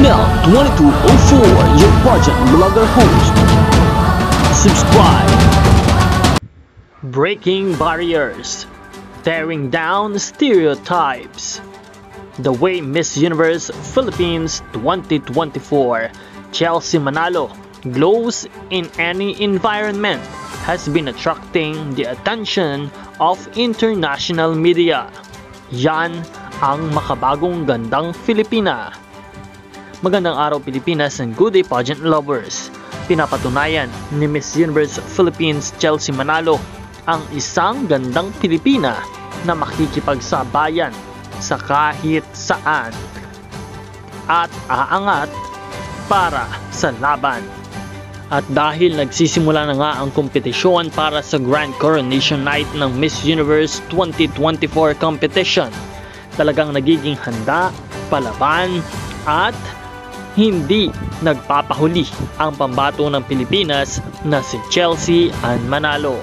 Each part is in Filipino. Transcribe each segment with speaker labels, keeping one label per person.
Speaker 1: Mel 2204, your pageant vlogger host. Subscribe. Breaking barriers, tearing down stereotypes. The way Miss Universe Philippines 2024 Chelsea Manalo glows in any environment has been attracting the attention of international media. Yan ang makabagong gandang Filipina. Magandang araw Pilipinas and good day pageant lovers. Pinapatunayan ni Miss Universe Philippines Chelsea Manalo ang isang gandang Pilipina na makikipagsabayan sa kahit saan at aangat para sa laban. At dahil nagsisimula na nga ang kompetisyon para sa Grand Coronation Night ng Miss Universe 2024 competition, talagang nagiging handa, palaban at hindi nagpapahuli ang pambato ng Pilipinas na si Chelsea Ann Manalo.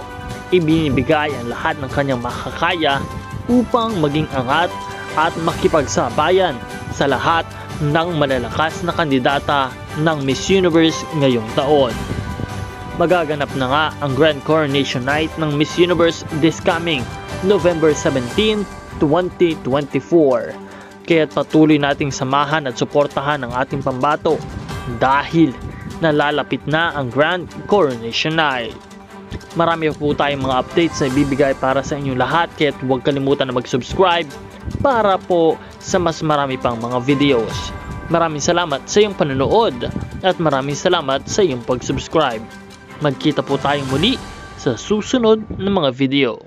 Speaker 1: Ibinibigay ang lahat ng kanyang makakaya upang maging angat at makipagsabayan sa lahat ng malalakas na kandidata ng Miss Universe ngayong taon. Magaganap na nga ang Grand Coronation Night ng Miss Universe this coming November 17, 2024. Kaya't patuloy nating samahan at suportahan ang ating pambato dahil nalalapit na ang Grand Coronation Night. Marami po tayong mga updates na ibibigay para sa inyong lahat, kaya't huwag kalimutan na mag-subscribe para po sa mas marami pang mga videos. Maraming salamat sa iyong panonood at maraming salamat sa iyong pag-subscribe. Magkita po tayong muli sa susunod na mga video.